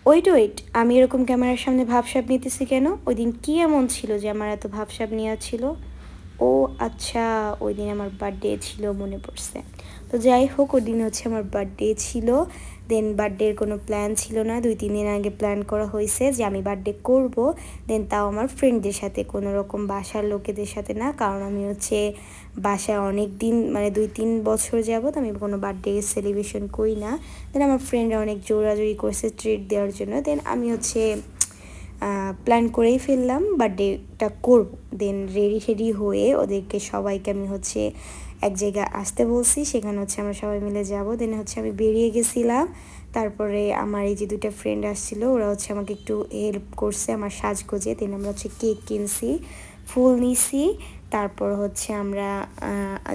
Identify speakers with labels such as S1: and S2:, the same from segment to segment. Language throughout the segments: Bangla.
S1: ওয়েট আমি এরকম ক্যামেরার সামনে ভাবসাব নিতেছি কেন? ওই দিন কি এমন ছিল যে আমার এত ভাবসাব নেওয়া ছিল? ও আচ্ছা, ওই দিন আমার বার্থডে ছিল, মনে পড়ছে। তো যাই হোক, ওই দিন হচ্ছে আমার বার্থডে ছিল। দেন বার্থডের কোনো প্ল্যান ছিল না, 2-3 দিন আগে প্ল্যান করা হয়েছে যে আমি বার্থডে করব। দেন তাও আমার ফ্রেন্ডদের সাথে, কোনো রকম বাসার লোকেদের সাথে না, কারণ আমি হচ্ছে বাসায় অনেক দিন মানে 2-3 বছর যাবত আমি কোনো বার্থডে সেলিব্রেশন করি না। দেন আমার ফ্রেন্ডরা অনেক জোরাজোরি করছে ট্রিট দেওয়ার জন্য। দেন আমি হচ্ছে প্ল্যান করেই ফেললাম বার্থডেটা করব। দেন রেডি হয়ে ওদেরকে সবাইকে আমি হচ্ছে এক জায়গায় আসতে বলছি, সেখানে হচ্ছে আমরা সবাই মিলে যাব। দেন হচ্ছে আমি বেরিয়ে গেছিলাম। তারপরে আমার এই যে 2টা ফ্রেন্ড আসছিল, ওরা হচ্ছে আমাকে একটু হেল্প করছে আমার সাজগোজে। দেন আমরা হচ্ছে কেক কিনছি, ফুল নিছি। তারপর হচ্ছে আমরা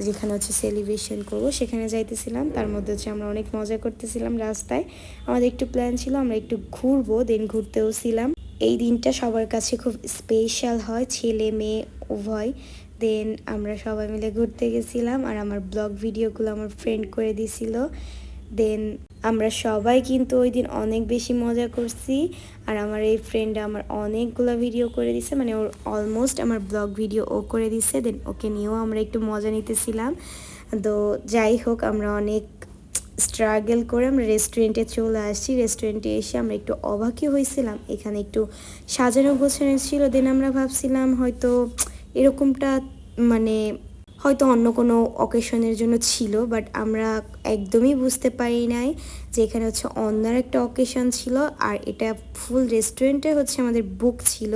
S1: যেখানে হচ্ছে সেলিব্রেশন করব সেখানে যাইতেছিলাম। তার মধ্যে হচ্ছে আমরা অনেক মজা করতেছিলাম রাস্তায়। আমাদের একটু প্ল্যান ছিল আমরা একটু ঘুরবো, দেন ঘুরতেও ছিলাম। এই দিনটা সবার কাছে খুব স্পেশাল হয়, ছেলে মেয়ে উভয়। দেন আমরা সবাই মিলে ঘুরতে গেছিলাম, আর আমার ব্লগ ভিডিওগুলো আমার ফ্রেন্ড করে দিছিল। দেন আমরা সবাই কিন্তু ওই দিন অনেক বেশি মজা করছি। আর আমার এই ফ্রেন্ড আমার অনেকগুলো ভিডিও করে দিছে, মানে ওর অলমোস্ট আমার ব্লগ ভিডিও ও করে দিছে। দেন ওকে নিয়েও আমরা একটু মজা নিতেছিলাম। তো যাই হোক, আমরা অনেক স্ট্রাগল করে আমরা রেস্টুরেন্টে চলে আসছি। রেস্টুরেন্টে এসে আমরা একটু অবাকই হয়েছিলাম, এখানে একটু সাজানো গোছানো ছিল। দেন আমরা ভাবছিলাম হয়তো এরকমটা মানে হয়তো অন্য কোনো অকেশনের জন্য ছিল, বাট আমরা একদমই বুঝতে পারি নাই যে এখানে হচ্ছে অন্য একটা অকেশন ছিল। আর এটা ফুল রেস্টুরেন্টে হচ্ছে আমাদের বুক ছিল।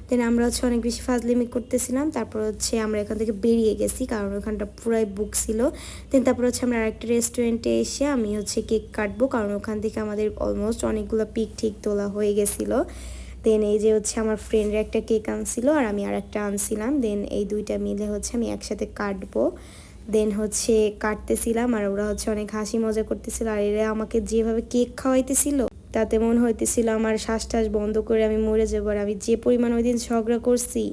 S1: দেন আমরা হচ্ছে অনেক বেশি ফাজলিমি করতেছিলাম। তারপর হচ্ছে আমরা এখান থেকে বেরিয়ে গেছি, কারণ ওখানটা পুরাই বুক ছিল। দেন তারপর হচ্ছে আমরা আরেকটা রেস্টুরেন্টে এসে আমি হচ্ছে কেক কাটবো, কারণ ওখান থেকে আমাদের অলমোস্ট অনেকগুলো পিক ঠিক তোলা হয়ে গেছিলো। দেন এই যে হচ্ছে আমার ফ্রেন্ডরা একটা কেক আনছিল আর আমি আর একটা আনছিলাম। দেন এই 2টা মিলে হচ্ছে আমি একসাথে কাটবো। দেন হচ্ছে কাটতেছিলাম আর ওরা হচ্ছে অনেক হাসি মজা করতেছিল। আর এরা আমাকে যেভাবে কেক খাওয়াইতেছিল তাতে মনে হইতেছিল আমার শ্বাস টাস বন্ধ করে আমি মরে যাবো। আর আমি যে পরিমাণ ওই দিন ঝগড়া করছি,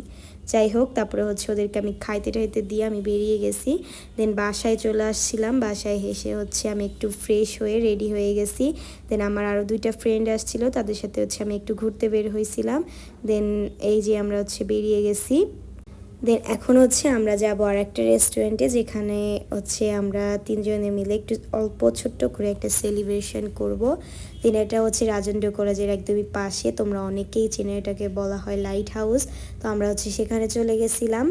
S1: যাই হোক, তারপরে হচ্ছে ওদেরকে আমি খাইতে টাইতে দিয়ে আমি বেরিয়ে গেছি। দেন বাসায় চলে আসছিলাম, বাসায় এসে হচ্ছে আমি একটু ফ্রেশ হয়ে রেডি হয়ে গেছি। দেন আমার আরও 2টা ফ্রেন্ড আসছিল, তাদের সাথে হচ্ছে আমি একটু ঘুরতে বের হয়েছিলাম। দেন এই যে আমরা হচ্ছে বেরিয়ে গেছি। দেন এখন হচ্ছে আমরা যাব আর একটা রেস্টুরেন্টে, যেখানে হচ্ছে আমরা 3জনে মিলে একটু অল্প ছোট্ট করে একটা সেলিব্রেশন করব। দেন এটা হচ্ছে রাজেন্দ্র কলেজের একদমই পাশে, তোমরা অনেকেই চেনে, এটাকে বলা হয় লাইট হাউস। তো আমরা হচ্ছে সেখানে চলে গেছিলাম।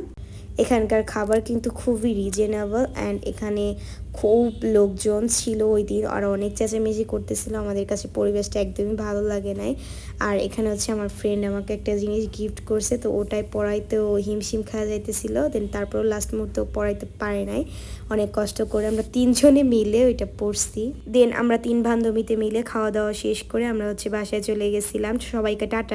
S1: এখানকার খাবার কিন্তু খুবই রিজনেবল অ্যান্ড এখানে খুব লোকজন ছিল ওই দিন, আর অনেক চেঁচামেচি করতেছিল। আমাদের কাছে পরিবেশটা একদমই ভালো লাগে নাই। আর এখানে হচ্ছে আমার ফ্রেন্ড আমাকে একটা জিনিস গিফট করছে, তো ওটাই পড়াইতেও হিমশিম খাওয়া যাইতেছিল। দেন তারপরও লাস্ট মুহূর্তেও পড়াইতে পারে নাই, অনেক কষ্ট করে আমরা 3জনে মিলে ওইটা পড়ছি। দেন আমরা 3 বান্ধবীতে মিলে খাওয়া দাওয়া শেষ করে আমরা হচ্ছে বাসায় চলে গেছিলাম। সবাইকে টাটা।